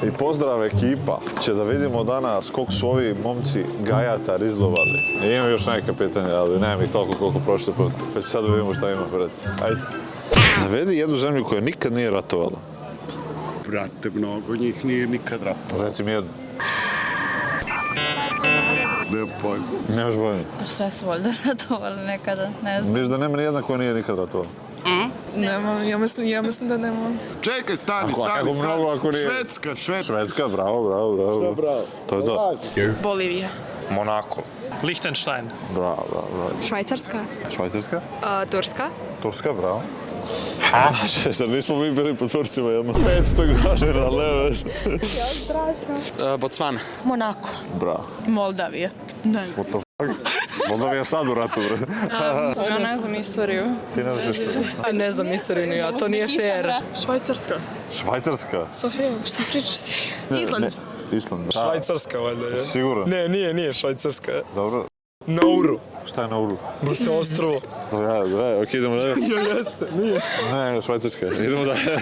I pozdrav ekipa, će da vidimo danas koliko su ovi momci Gajata rizlovali. Imam još neka pitanja, ali nemam ih toliko koliko prošli put. Pa će sad da vidimo šta ima pred. Ajde. Navedi jednu zemlju koja nikad nije ratovala. Brate, mnogo njih nije nikad ratovalo. Reci mi jednu. Nemam pojma. Nemaš pojma. Sve su valjda ratovali nekada, ne znam. Misliš da nema nijedna koja nije nikad ratovala? Nemam, ja mislim da nemam. Čekaj, stani. Švedska. Švedska, bravo. Bravo. To je to. Bolivija. Monako. Liechtenstein. Bravo. Švajcarska. Švajcarska? Turska. Turska, bravo. Zar nismo mi bili po Turcima jedno 500 godina, leve. Botswana. Monako. Bravo. Moldavija. Ne znam. What the fuck? Moldavija sad u ratu, bre. Ja ne znam istoriju. Ti ne znaš istoriju. Ne znam istoriju ni ja, to nije fair. Švajcarska. Švajcarska? Sofija, šta pričaš ti? Island. Island. Švajcarska, valjda je. Sigurno? Ne, nije Švajcarska. Dobro. Nauru. Šta je Nauru? Brate, ostrovo. Ok, idemo dalje. Jo, jeste, nije. Ne, Švajcarska. Idemo dalje.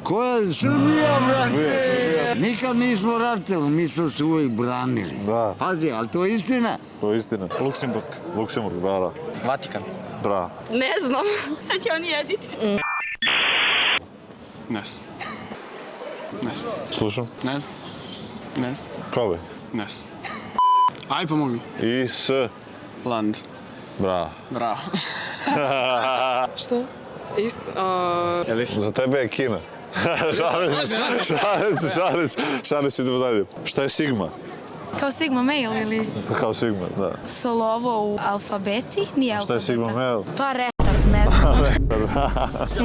Koja je Srbija, brate? Nikad nismo ratovali, mi smo se uvijek branili. Da. Pazi, ali to je istina. To je istina. Luksemburg. Luksemburg, bravo. Vatikan. Bravo. Ne znam. Sad će oni jediti. Ne znam. Ne znam. Slušam. Ne znam. Ne znam. Probaj. Ne znam. Aj, pomogi. Island. Bravo. Bravo. Što? Za tebe je Kina. Šalim se, idemo dalje. Šta je Sigma? Kao Sigma Mail ili Kao Sigma, da. slovo u alfabeti? Nije alfabeta. Šta je Sigma Mail? Pa retard, ne znam.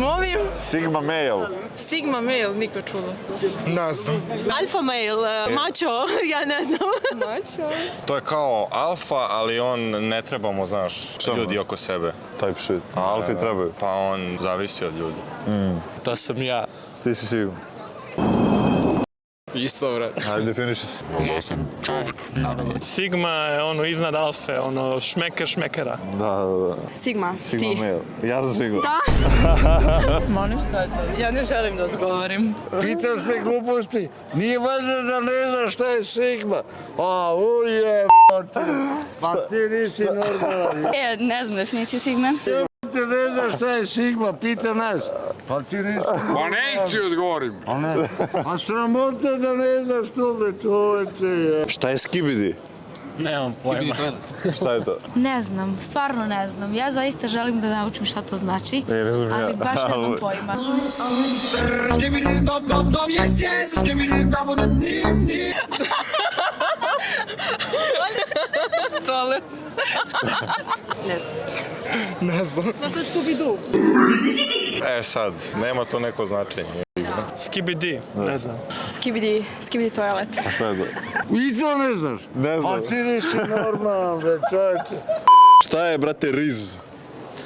Molim? Sigma Mail. Sigma mail, nikad čulo. Ne znam. Alfa mail, mačo, ja ne znam. Mačo. To je kao alfa, ali on ne trebamo, znaš, Šta? ljudi oko sebe. Type shit. A alfi trebaju. Pa on zavisi od ljudi. To sam ja. Ti si Sigma. Isto, bre. Ajde, definiši se. Sigma je ono iznad alfe, ono šmekera. Da. Sigma, Sigma Mail. Ja sam Sigma. Molim šta je to? Ja ne želim da odgovorim. Pitao sve gluposti, nije valjda da ne znaš šta je Sigma. A, uje, pa ti nisi normalan. Ne znam definiciju Sigme. Ti ne znaš šta je Sigma, pita nas. Pa ti nisi... Pa neću odgovorim. A sramota da ne znaš to, bre, čoveče. Šta je Skibidi? Nemam pojma. Šta je to? Ne znam, stvarno ne znam. Ja zaista želim da naučim šta to znači, Ne znam ja. ali baš nemam pojma. Toalet. Ne znam. Ne znam. Znaš li Scooby-Doo? E sad, nema to neko značenje. Skibidi, ne znam. Skibidi toalet. A šta je to? I to ne znaš? Ne znam. Pa ti nisi normalan, bre, čoveče. Šta je, brate, riz?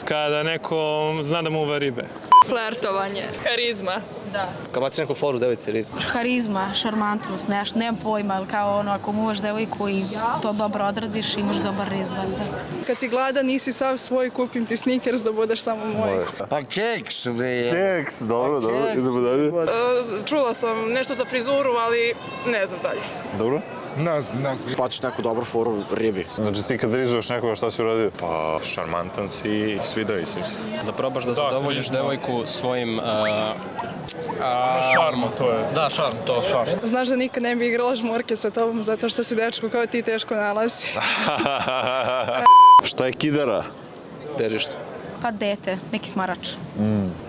Kada neko zna da mu uva ribe. Flertovanje. Karizma. Da. Kad baci neku foru, device, riz. Harizma, šarmantnost, nešto, nemam pojma, ali kao ono, ako muvaš devojku i to dobro odradiš, imaš dobar riz, valjda. Kad si gladan, nisi sav svoj, kupim ti Snickers da budeš samo moj. Pa keks, bre. Keks, dobro, idemo dalje. Čula sam nešto za frizuru, ali ne znam dalje. Dobro? Ne znam. Baciš neku dobru foru ribi. Znači ti kad rizuješ nekoga, šta si uradio? Pa šarmantan si i svidao si se. Da probaš da zadovoljiš devojku svojim... Šarmo, to je. Da, šarm. Znaš da nikad ne bi igrala žmurke sa tobom zato što si dečko kao ti teško nalazi. Šta je kidara? Derište. Pa dete, neki smarač.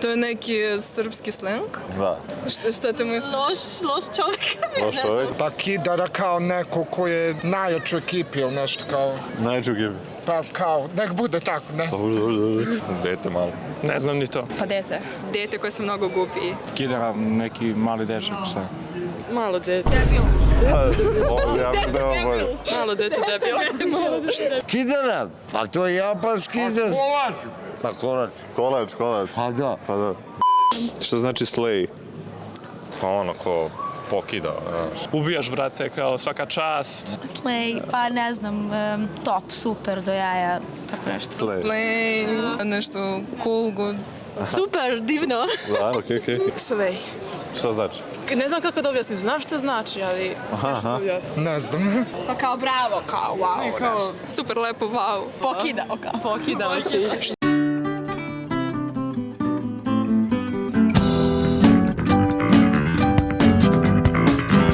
To je neki srpski sleng. Da. Šta te misliš? Loš čovjek. Loš čovjek? Pa kidara kao neko ko je najjač u ekipi ili nešto kao... Najču gibi. Pa kao, nek bude tako, ne znam. Dobro. Dete malo. Ne znam ni to. Pa dete. Dete koje se mnogo gubi. Kidara neki mali dečak, šta? Malo dete. Ja mislim da je ovo bolje. Malo dete debil. Kidara, pa to je japanski izraz. Pa kolač. Kolač. Pa da. Šta znači slay? Pa ono ko pokida, znaš. Ubijaš, brate, kao svaka čast. Slay, pa ne znam, top, super, do jaja, tako nešto. Slay, nešto cool, good. Super, divno. Da, okej. Slay. Šta znači? Ne znam kako da objasnim, znam što znači, ali... Ne znam. Pa kao bravo, kao wow. Super lepo, wow. Pokidao kao. Pokidao si.